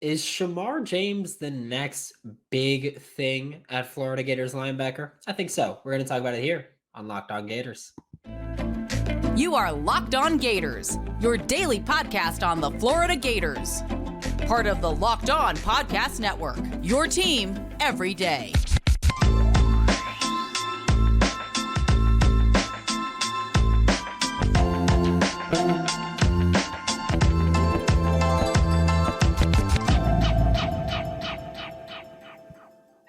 Is Shemar James the next big thing at Florida Gators linebacker? I think so. We're going to talk about it here on Locked On Gators. You are Locked On Gators, your daily podcast on the Florida Gators. Part of the Locked On Podcast Network, your team every day.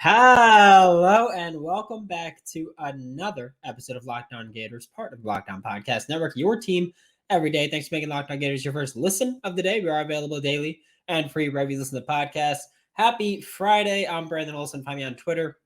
Hello and welcome back to another episode of Locked On Gators, part of the Locked On Podcast Network, your team every day. Thanks for making Locked On Gators your first listen of the day. We are available daily and free wherever you listen to the podcast. Happy Friday. I'm Brandon Olsen. Find me on Twitter,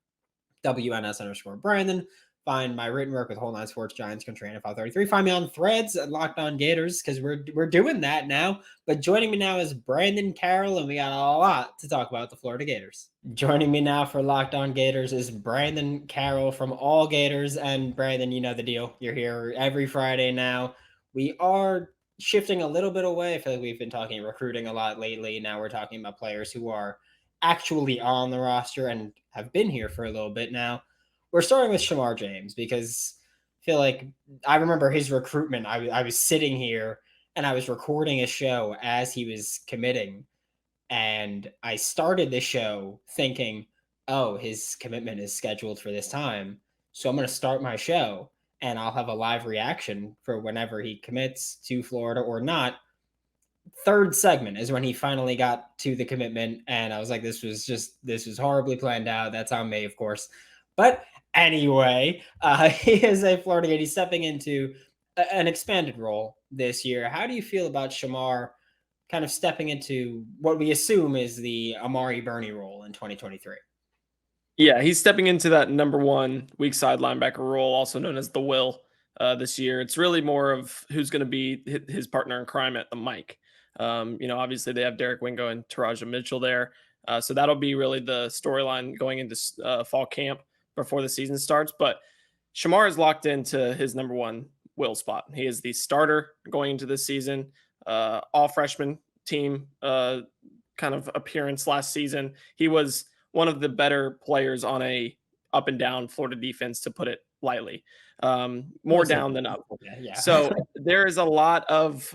WNS_Brandon. Find my written work with Whole Nine Sports, Giants Country, NFL 33. Find me on Threads at Locked On Gators because we're doing that now. But joining me now is Brandon Carroll, and we got a lot to talk about the Florida Gators. Joining me now for Locked On Gators is Brandon Carroll from AllGators. And Brandon, you know the deal. You're here every Friday now. We are shifting a little bit away. I feel like we've been talking recruiting a lot lately. Now we're talking about players who are actually on the roster and have been here for a little bit now. We're starting with Shemar James because I feel like I remember his recruitment. I was sitting here and I was recording a show as he was committing. And I started the show thinking, oh, his commitment is scheduled for this time. So I'm going to start my show and I'll have a live reaction for whenever he commits to Florida or not. Third segment is when he finally got to the commitment. And I was like, this was horribly planned out. That's on me, of course. But anyway, he is a Florida Gator. He's stepping into an expanded role this year. How do you feel about Shemar kind of stepping into what we assume is the Amari Burney role in 2023? Yeah, he's stepping into that number one weak side linebacker role, also known as the Will, this year. It's really more of who's going to be his partner in crime at the mic. Obviously they have Derek Wingo and Taraja Mitchell there. So that'll be really the storyline going into fall camp before the season starts. But Shemar is locked into his number one Will spot. He is the starter going into this season. All freshman team kind of appearance last season. He was one of the better players on a up and down Florida defense, to put it lightly. More down than up. Yeah. So there is a lot of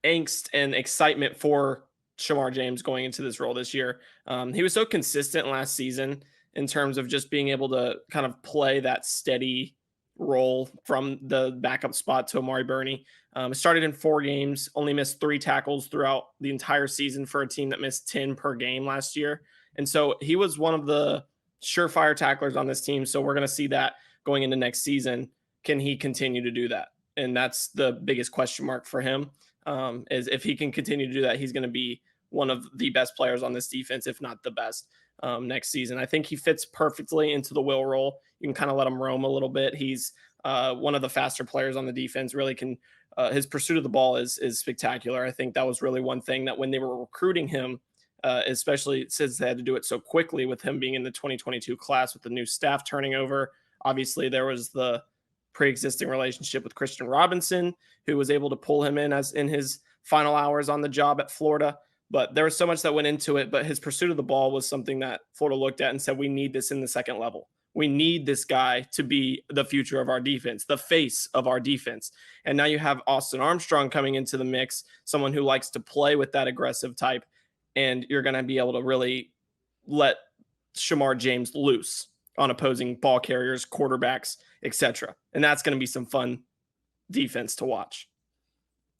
angst and excitement for Shemar James going into this role this year. He was so consistent last season in terms of just being able to kind of play that steady role from the backup spot to Amari Burney. Started in 4 games, only missed 3 tackles throughout the entire season for a team that missed 10 per game last year. And so he was one of the surefire tacklers on this team. So we're going to see that going into next season. Can he continue to do that? And that's the biggest question mark for him, is if he can continue to do that, he's going to be one of the best players on this defense, if not the best, next season. I think he fits perfectly into the Will role. You can kind of let him roam a little bit. He's one of the faster players on the defense, really can his pursuit of the ball is spectacular. I think that was really one thing that when they were recruiting him, especially since they had to do it so quickly with him being in the 2022 class with the new staff turning over. Obviously, there was the pre-existing relationship with Christian Robinson, who was able to pull him in as in his final hours on the job at Florida. But there was so much that went into it. But his pursuit of the ball was something that Florida looked at and said, we need this in the second level. We need this guy to be the future of our defense, the face of our defense. And now you have Austin Armstrong coming into the mix, someone who likes to play with that aggressive type. And you're going to be able to really let Shemar James loose on opposing ball carriers, quarterbacks, etc. And that's going to be some fun defense to watch.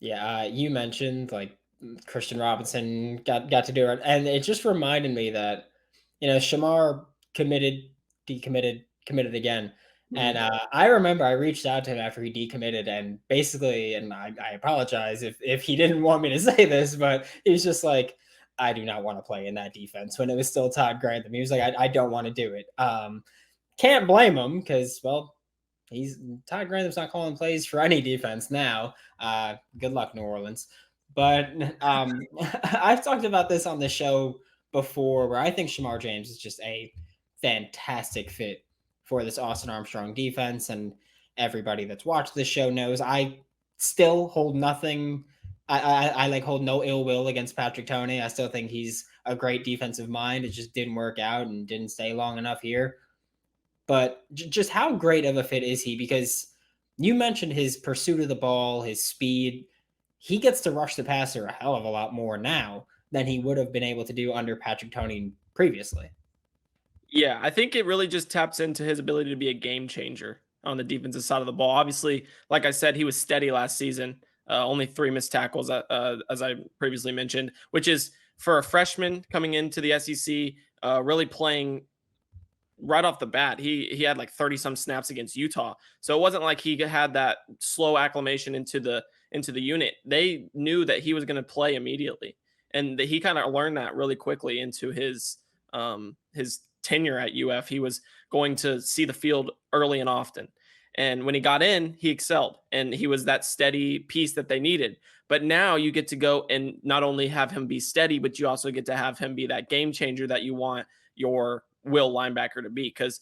Yeah, you mentioned like Christian Robinson got to do it, and it just reminded me that Shemar committed, decommitted, committed again. And I remember I reached out to him after he decommitted, and basically, and I apologize if he didn't want me to say this, but he was just like, I do not want to play in that defense when it was still Todd Grantham. He was like, I don't want to do it. Can't blame him because, well, Todd Grantham's not calling plays for any defense now. Good luck, New Orleans. But I've talked about this on the show before where I think Shemar James is just a fantastic fit for this Austin Armstrong defense. And everybody that's watched this show knows I still hold nothing I like hold no ill will against Patrick Toney. I still think he's a great defensive mind. It just didn't work out and didn't stay long enough here. But just how great of a fit is he? Because you mentioned his pursuit of the ball, his speed. He gets to rush the passer a hell of a lot more now than he would have been able to do under Patrick Toney previously. Yeah, I think it really just taps into his ability to be a game changer on the defensive side of the ball. Obviously, like I said, he was steady last season. Only 3 missed tackles, as I previously mentioned, which is for a freshman coming into the SEC, really playing right off the bat. He had like 30 some snaps against Utah, so it wasn't like he had that slow acclimation into the unit. They knew that he was going to play immediately, and he kind of learned that really quickly into his tenure at UF. He was going to see the field early and often. And when he got in, he excelled, and he was that steady piece that they needed. But now you get to go and not only have him be steady, but you also get to have him be that game changer that you want your will linebacker to be. Because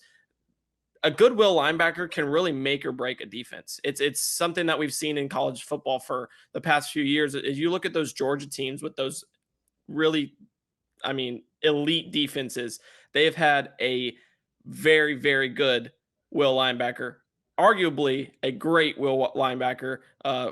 a good will linebacker can really make or break a defense. It's something that we've seen in college football for the past few years. If you look at those Georgia teams with those really, elite defenses, they've had a very, very good will linebacker, arguably a great will linebacker,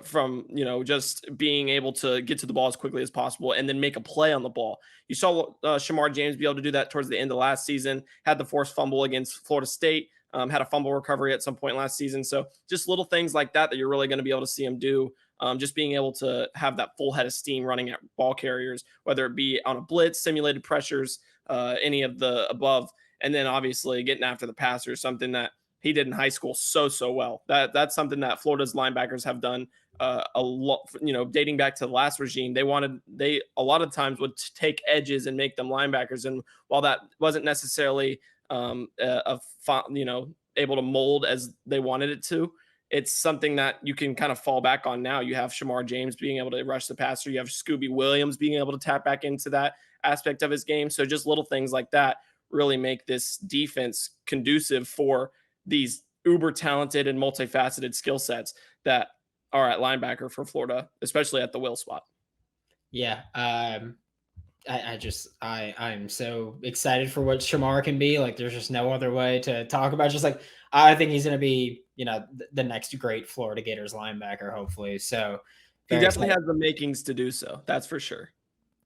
from, just being able to get to the ball as quickly as possible and then make a play on the ball. You saw Shemar James be able to do that towards the end of last season, had the forced fumble against Florida State, had a fumble recovery at some point last season. So just little things like that you're really going to be able to see him do. Just being able to have that full head of steam running at ball carriers, whether it be on a blitz, simulated pressures, any of the above. And then obviously getting after the passer is something that he did in high school so well. That's something that Florida's linebackers have done a lot, dating back to the last regime. They a lot of times would take edges and make them linebackers. And while that wasn't necessarily able to mold as they wanted it to, it's something that you can kind of fall back on now. You have Shemar James being able to rush the passer. You have Scooby Williams being able to tap back into that aspect of his game. So just little things like that really make this defense conducive for these uber talented and multifaceted skill sets that are at linebacker for Florida, especially at the will spot. Yeah. I'm so excited for what Shemar can be. Like, there's just no other way to talk about. Just like, I think he's going to be, the next great Florida Gators linebacker, hopefully. So he definitely has the makings to do so. That's for sure.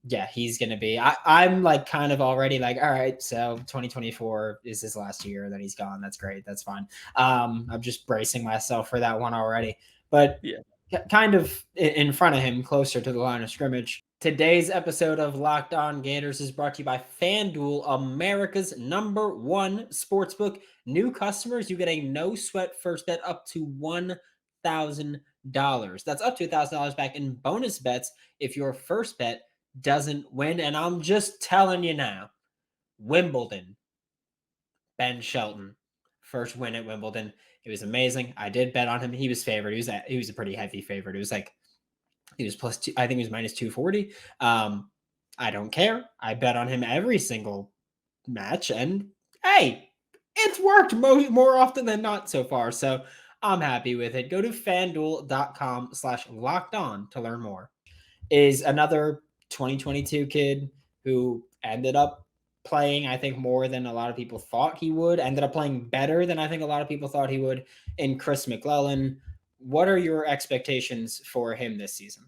Yeah, he's going to be. I'm like kind of already like, all right, so 2024 is his last year. Then he's gone. That's great. That's fine. I'm just bracing myself for that one already. But yeah, kind of in front of him, closer to the line of scrimmage. Today's episode of Locked On Gators is brought to you by FanDuel, America's #1 sportsbook. New customers, you get a no-sweat first bet up to $1,000. That's up to $1,000 back in bonus bets if your first bet doesn't win. And I'm just telling you now, Wimbledon, Ben Shelton, first win at Wimbledon. It was amazing. I did bet on him. He was favored. He was a pretty heavy favorite. It was like, he was +2. I think he was -240. I don't care. I bet on him every single match, and hey, it's worked more often than not so far. So I'm happy with it. Go to FanDuel.com/lockedon to learn more. Is another 2022 kid who ended up playing, I think, more than a lot of people thought he would. Ended up playing better than I think a lot of people thought he would. In Chris McClellan. What are your expectations for him this season?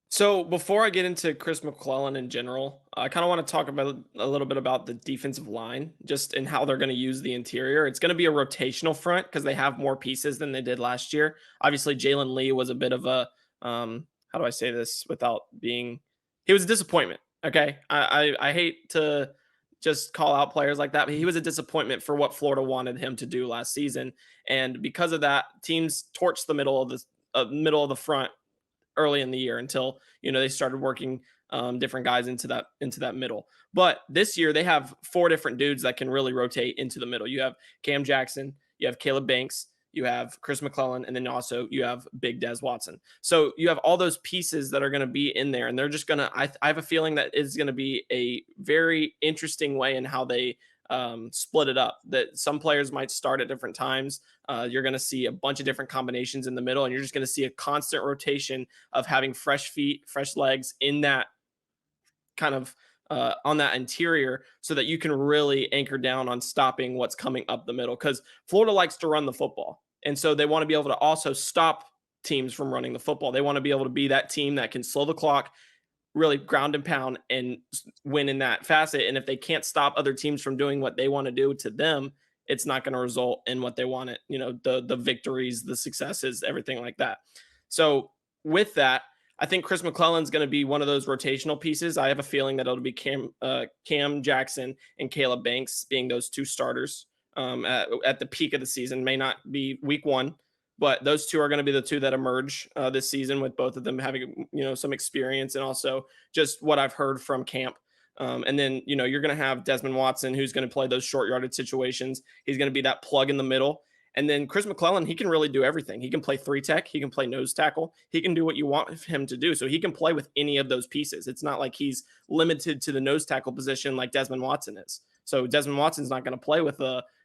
So before I get into Chris McClellan in general, I kind of want to talk about a little bit about the defensive line, just in how they're going to use the interior. It's going to be a rotational front because they have more pieces than they did last year. Obviously, Jalen Lee was a bit of a, how do I say this without being, he was a disappointment. Okay. I hate to just call out players like that, but he was a disappointment for what Florida wanted him to do last season. And because of that, teams torched the middle of the front early in the year until, they started working different guys into that middle. But this year they have 4 different dudes that can really rotate into the middle. You have Cam Jackson, you have Caleb Banks, you have Chris McClellan, and then also you have Big Des Watson. So you have all those pieces that are going to be in there, and they're just going to, I have a feeling that is going to be a very interesting way in how they split it up, that some players might start at different times. You're going to see a bunch of different combinations in the middle, and you're just going to see a constant rotation of having fresh feet, fresh legs in that kind of on that interior, so that you can really anchor down on stopping what's coming up the middle, because Florida likes to run the football. And so they want to be able to also stop teams from running the football. They want to be able to be that team that can slow the clock, really ground and pound, and win in that facet. And if they can't stop other teams from doing what they want to do to them, it's not going to result in what they want it, the victories, the successes, everything like that. So with that, I think Chris McClellan's going to be one of those rotational pieces. I have a feeling that it'll be Cam Jackson and Caleb Banks being those two starters at the peak of the season. May not be week one, but those two are going to be the two that emerge this season, with both of them having, some experience, and also just what I've heard from camp. And then, you're going to have Desmond Watson, who's going to play those short yardage situations. He's going to be that plug in the middle. And then Chris McClellan, he can really do everything. He can play 3-tech. He can play nose tackle. He can do what you want him to do. So he can play with any of those pieces. It's not like he's limited to the nose tackle position like Desmond Watson is. So Desmond Watson's not going to play with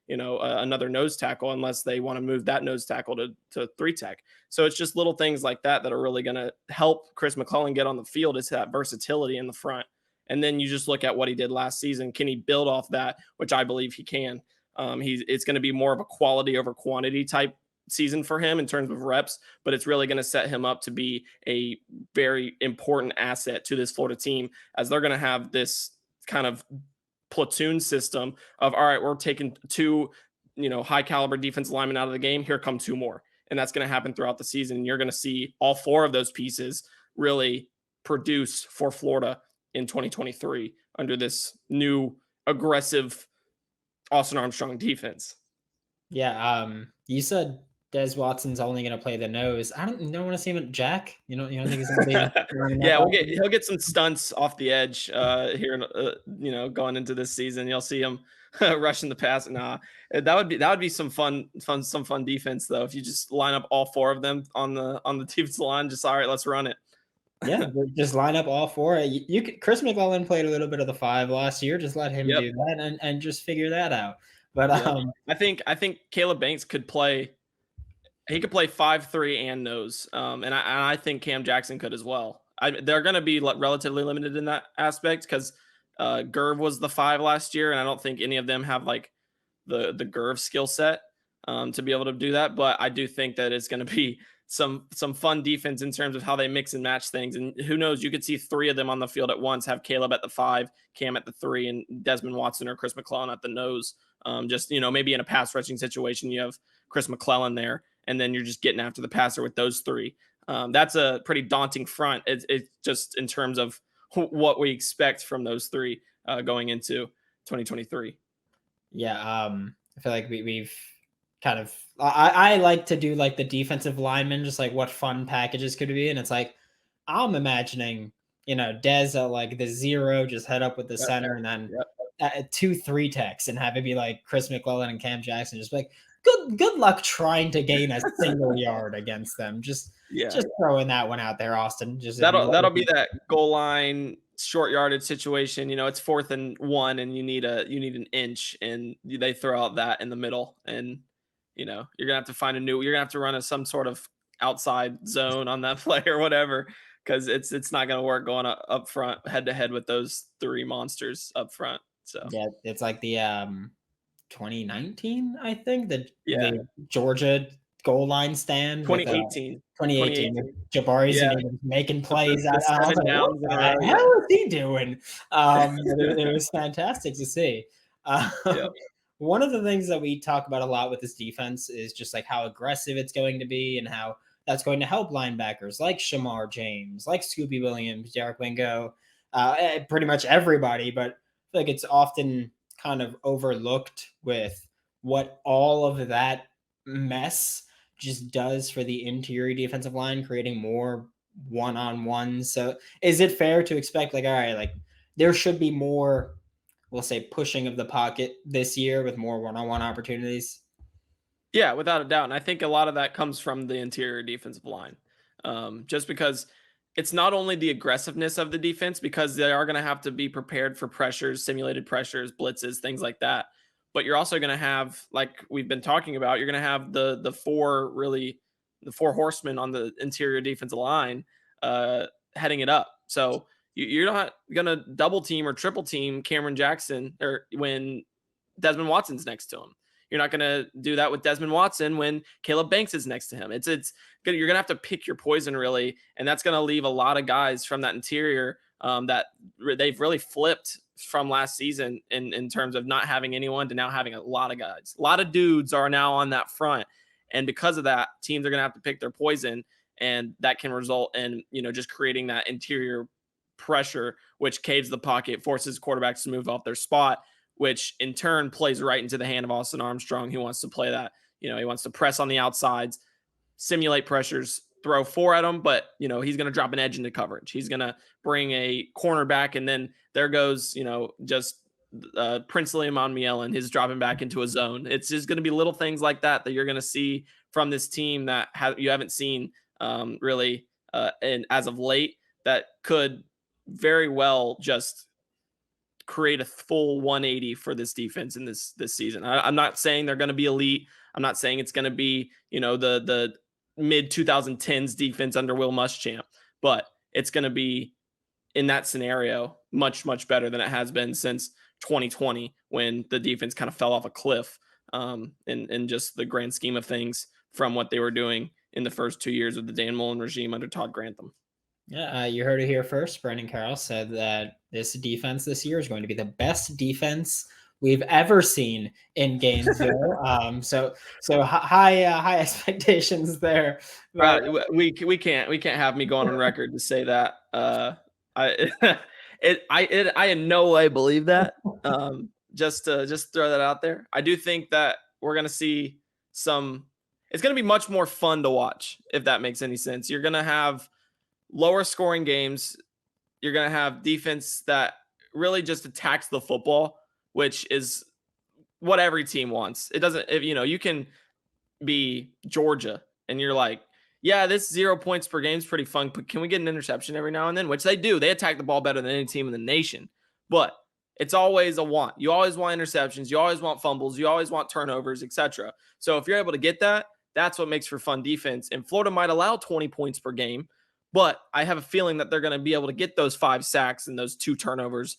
another nose tackle unless they want to move that nose tackle to 3-tech. So it's just little things like that are really going to help Chris McClellan get on the field, is that versatility in the front. And then you just look at what he did last season. Can he build off that? Which I believe he can. It's going to be more of a quality over quantity type season for him in terms of reps, but it's really going to set him up to be a very important asset to this Florida team, as they're going to have this kind of platoon system of, all right, we're taking two, high caliber defensive linemen out of the game. Here come two more. And that's going to happen throughout the season. And you're going to see all four of those pieces really produce for Florida in 2023 under this new aggressive Austin Armstrong defense. Yeah. You said Des Watson's only going to play the nose. I don't want to see him at Jack. You don't think he's going to be? Yeah, he'll get some stunts off the edge here. Going into this season, you'll see him rushing the pass. Nah, that would be some fun defense though. If you just line up all four of them on the defensive line, just all right, let's run it. Yeah, just line up all four. You could, Chris McClellan played a little bit of the 5 last year. Just let him do that and just figure that out. But I think Caleb Banks could play. He could play 5-3 and nose. And I think Cam Jackson could as well. They're going to be relatively limited in that aspect, because Gerv was the 5 last year, and I don't think any of them have like the Gerv skill set to be able to do that. But I do think that it's going to be some fun defense in terms of how they mix and match things. And who knows, you could see 3 of them on the field at once, have Caleb at the 5, Cam at the 3, and Desmond Watson or Chris McClellan at the nose. Maybe in a pass rushing situation, you have Chris McClellan there, and then you're just getting after the passer with those 3. That's a pretty daunting front. It's just in terms of what we expect from those 3 going into 2023. Yeah. I feel like we've kind of, I like to do like the defensive linemen, just like what fun packages could be. And it's like, I'm imagining, Dez at like the 0, just head up with the center, and then 2 3-techs, and have it be like Chris McClellan and Cam Jackson, just like, good luck trying to gain a single yard against them. Just throwing that one out there, Austin. That'll be that goal line short yardage situation. It's 4th and 1, and you need an inch, and they throw out that in the middle, and you're gonna have to you're gonna have to run some sort of outside zone on that play or whatever, because it's not gonna work going up front head to head with those 3 monsters up front. So yeah, it's like the 2019, I think, the Georgia goal line stand. 2018. Jabari's making plays. What the hell is he doing? It was fantastic to see. One of the things that we talk about a lot with this defense is just like how aggressive it's going to be, and how that's going to help linebackers like Shemar James, like Scooby Williams, Derek Wingo, pretty much everybody. But I feel like it's often kind of overlooked with what all of that mess just does for the interior defensive line, creating more one-on-ones. So is it fair to expect, like, all right, like there should be more, we'll say, pushing of the pocket this year with more one-on-one opportunities? Yeah, without a doubt. And I think a lot of that comes from the interior defensive line. Just because it's not only the aggressiveness of the defense, because they are going to have to be prepared for pressures, simulated pressures, blitzes, things like that. But you're also going to have, like we've been talking about, you're going to have the four horsemen on the interior defensive line heading it up. So you're not going to double team or triple team Cameron Jackson or when Desmond Watson's next to him. You're not going to do that with Desmond Watson when Caleb Banks is next to him. You're going to have to pick your poison, really, and that's going to leave a lot of guys from that interior that they've really flipped from last season in terms of not having anyone to now having a lot of guys. A lot of dudes are now on that front, and because of that, teams are going to have to pick their poison, and that can result in just creating that interior pressure, which caves the pocket, forces quarterbacks to move off their spot, which in turn plays right into the hand of Austin Armstrong. He wants to play that. He wants to press on the outsides, simulate pressures, throw four at him, but, he's going to drop an edge into coverage. He's going to bring a cornerback, and then there goes, just Prince William Mielen, his dropping back into a zone. It's just going to be little things like that you're going to see from this team that you haven't seen really and as of late, that could very well just create a full 180 for this defense in this season. I'm not saying they're going to be elite. I'm not saying it's going to be, the mid 2010s defense under Will Muschamp, but it's going to be in that scenario much, much better than it has been since 2020, when the defense kind of fell off a cliff in just the grand scheme of things from what they were doing in the first 2 years of the Dan Mullen regime under Todd Grantham. Yeah, you heard it here first. Brandon Carroll said that this defense this year is going to be the best defense we've ever seen in Gainesville. So high expectations there. But we can't have me going on record to say that. I in no way believe that. Just throw that out there. I do think that we're gonna see some. It's gonna be much more fun to watch, if that makes any sense. You're gonna have lower scoring games. You're going to have defense that really just attacks the football, which is what every team wants. It doesn't, you can be Georgia and you're like, yeah, this 0 points per game is pretty fun, but can we get an interception every now and then? Which they do. They attack the ball better than any team in the nation, but it's always a want. You always want interceptions. You always want fumbles. You always want turnovers, etc. So if you're able to get that, that's what makes for fun defense. And Florida might allow 20 points per game, but I have a feeling that they're going to be able to get those 5 sacks and those 2 turnovers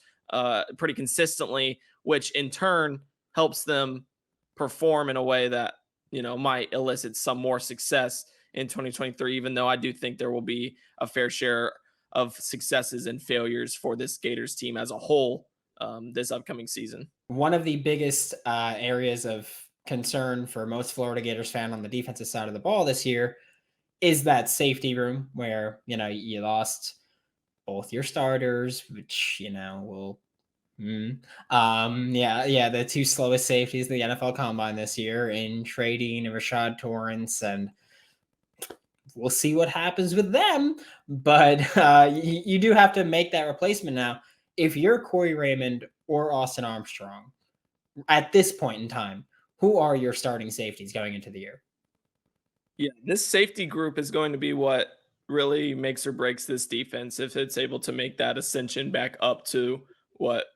pretty consistently, which in turn helps them perform in a way that, might elicit some more success in 2023, even though I do think there will be a fair share of successes and failures for this Gators team as a whole this upcoming season. One of the biggest areas of concern for most Florida Gators fan on the defensive side of the ball this year is that safety room where, you lost both your starters, which, will, the 2 slowest safeties in the NFL Combine this year in Trading and Rashad Torrance, and we'll see what happens with them. But you do have to make that replacement now. If you're Corey Raymond or Austin Armstrong, at this point in time, who are your starting safeties going into the year? Yeah, this safety group is going to be what really makes or breaks this defense, if it's able to make that ascension back up to what,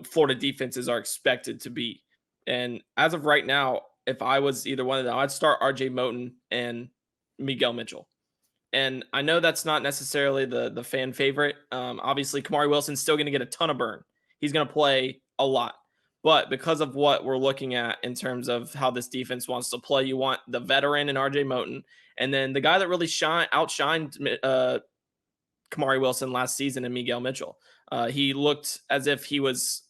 Florida defenses are expected to be. And as of right now, if I was either one of them, I'd start RJ Moten and Miguel Mitchell. And I know that's not necessarily the fan favorite. Obviously, Kamari Wilson's still going to get a ton of burn. He's going to play a lot. But because of what we're looking at in terms of how this defense wants to play, you want the veteran in RJ Moten. And then the guy that really outshined Kamari Wilson last season in Miguel Mitchell. He looked as if he was,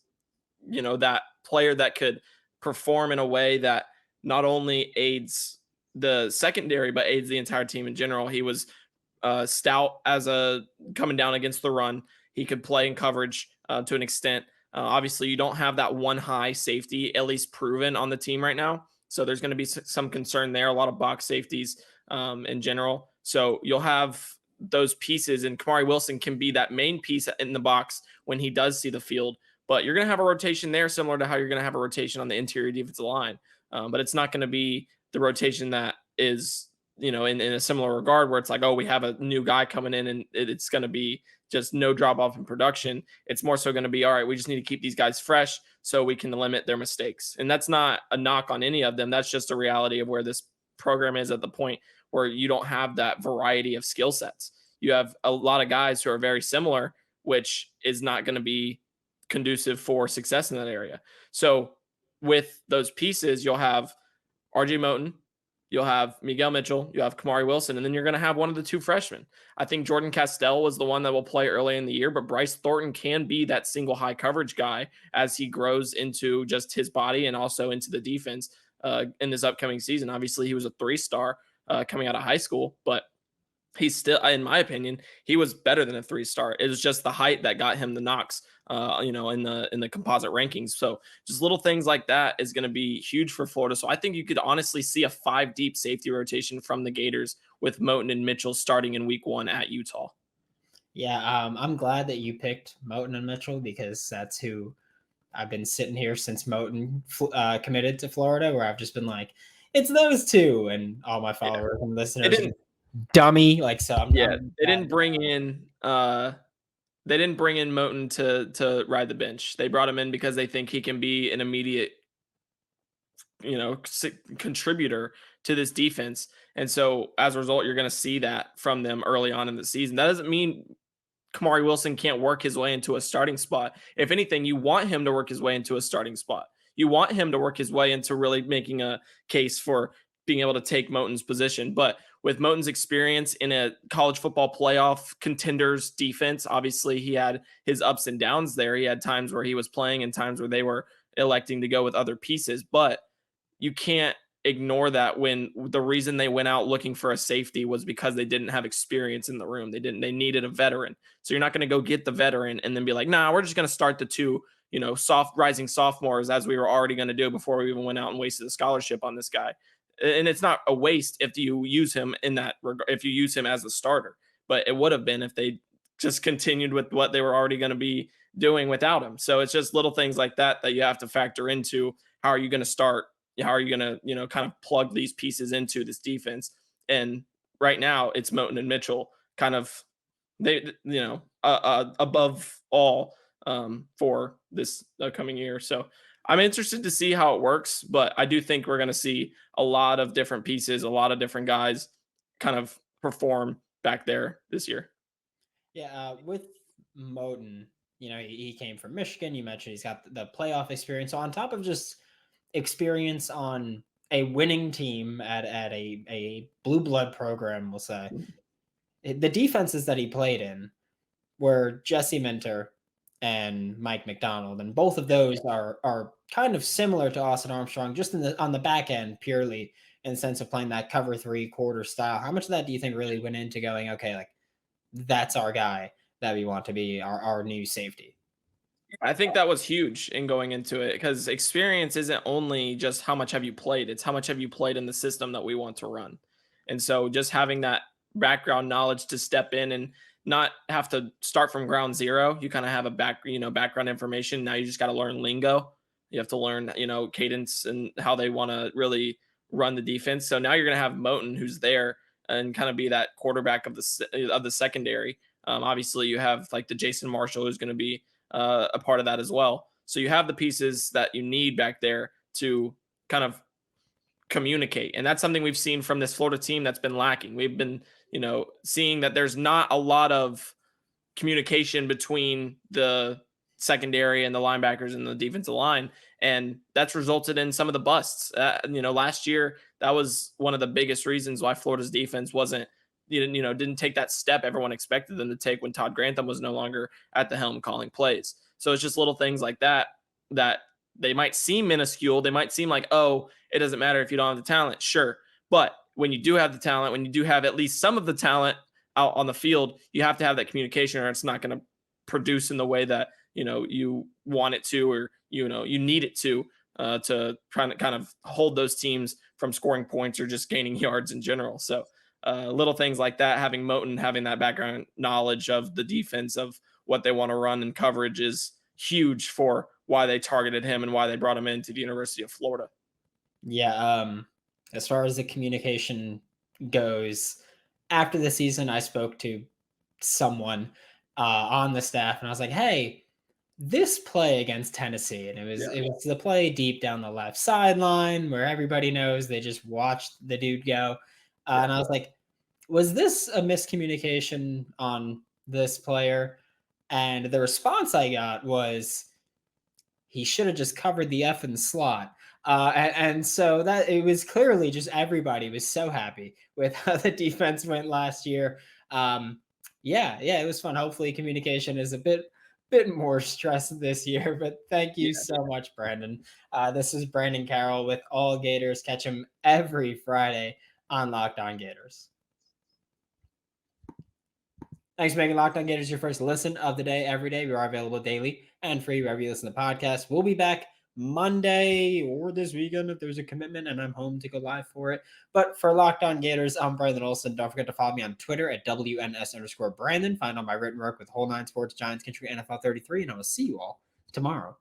that player that could perform in a way that not only aids the secondary, but aids the entire team in general. He was stout as coming down against the run. He could play in coverage to an extent. Obviously, you don't have that one high safety, at least proven on the team right now. So there's going to be some concern there, a lot of box safeties in general. So you'll have those pieces, and Kamari Wilson can be that main piece in the box when he does see the field. But you're going to have a rotation there, similar to how you're going to have a rotation on the interior defensive line. But it's not going to be the rotation that is, in a similar regard where it's like, oh, we have a new guy coming in and it's going to be just no drop off in production. It's more so going to be, all right, we just need to keep these guys fresh so we can limit their mistakes. And that's not a knock on any of them. That's just a reality of where this program is at the point where you don't have that variety of skill sets. You have a lot of guys who are very similar, which is not going to be conducive for success in that area. So with those pieces, you'll have RJ Moten, you'll have Miguel Mitchell, you have Kamari Wilson, and then you're going to have one of the two freshmen. I think Jordan Castell was the one that will play early in the year, but Bryce Thornton can be that single high coverage guy as he grows into just his body and also into the defense in this upcoming season. Obviously, he was a 3-star coming out of high school, but he's still, in my opinion, he was better than a 3-star. It was just the height that got him the knocks, in the composite rankings. So just little things like that is going to be huge for Florida. So I think you could honestly see a 5-deep safety rotation from the Gators with Moten and Mitchell starting in week 1 at Utah. Yeah, I'm glad that you picked Moten and Mitchell because that's who I've been sitting here since Moten committed to Florida, where I've just been like, it's those two, and all my followers and listeners dummy. Like, so I'm, they didn't bring in Moten to ride the bench. They brought him in because they think he can be an immediate, contributor to this defense. And so as a result, you're going to see that from them early on in the season. That doesn't mean Kamari Wilson can't work his way into a starting spot. If anything, you want him to work his way into a starting spot. You want him to work his way into really making a case for being able to take Moten's position. But with Moten's experience in a college football playoff contenders defense, obviously he had his ups and downs there. He had times where he was playing and times where they were electing to go with other pieces. But you can't ignore that when the reason they went out looking for a safety was because they didn't have experience in the room. They needed a veteran. So you're not going to go get the veteran and then be like, nah, we're just going to start the two, rising sophomores as we were already going to do before we even went out and wasted a scholarship on this guy. And it's not a waste if you use him in that regard, if you use him as a starter, but it would have been if they just continued with what they were already going to be doing without him. So it's just little things like that you have to factor into. How are you going to start? How are you going to, kind of plug these pieces into this defense? And right now it's Moten and Mitchell kind of, above all for this upcoming year. So I'm interested to see how it works, but I do think we're going to see a lot of different pieces, a lot of different guys kind of perform back there this year. Yeah, with Moten, he came from Michigan. You mentioned he's got the playoff experience. So on top of just experience on a winning team at a blue blood program, we'll say, the defenses that he played in were Jesse Minter and Mike McDonald, and both of those are kind of similar to Austin Armstrong, just on the back end purely in the sense of playing that cover 3 quarter style. How much of that do you think really went into going, okay, like that's our guy that we want to be our new safety? I think that was huge in going into it because experience isn't only just how much have you played, it's how much have you played in the system that we want to run. And so just having that background knowledge to step in and not have to start from ground zero. You kind of have a background information. Now you just got to learn lingo. You have to learn, cadence and how they want to really run the defense. So now you're going to have Moten who's there and kind of be that quarterback of the secondary. Obviously you have like the Jason Marshall who's going to be a part of that as well. So you have the pieces that you need back there to kind of communicate. And that's something we've seen from this Florida team that's been lacking. We've been, seeing that there's not a lot of communication between the secondary and the linebackers and the defensive line. And that's resulted in some of the busts. Last year, that was one of the biggest reasons why Florida's defense didn't take that step everyone expected them to take when Todd Grantham was no longer at the helm calling plays. So it's just little things like that they might seem minuscule. They might seem like, oh, it doesn't matter if you don't have the talent. Sure. But when you do have the talent, when you do have at least some of the talent out on the field, you have to have that communication or it's not going to produce in the way that, you want it to, or, you need it to kind of hold those teams from scoring points or just gaining yards in general. So little things like that, having Moten, having that background knowledge of the defense, of what they want to run and coverage is huge for why they targeted him and why they brought him into the University of Florida. Yeah. As far as the communication goes, after the season, I spoke to someone on the staff, and I was like, hey, this play against Tennessee, and it was the play deep down the left sideline where everybody knows they just watched the dude go. And I was like, was this a miscommunication on this player? And the response I got was, he should have just covered the F in the slot. And so that it was clearly just everybody was so happy with how the defense went last year. Yeah, it was fun. Hopefully communication is a bit more stress this year, but thank you so much, Brandon. This is Brandon Carroll with All Gators. Catch him every Friday on Locked On Gators. Thanks for making Locked On Gators your first listen of the day every day. We are available daily and free wherever you listen to podcasts. We'll be back Monday or this weekend if there's a commitment and I'm home to go live for it. But for Locked On Gators, I'm Brandon Olsen. Don't forget to follow me on Twitter at WNS_Brandon. Find all my written work with Whole 9 Sports, Giants Country, NFL 33, and I will see you all tomorrow.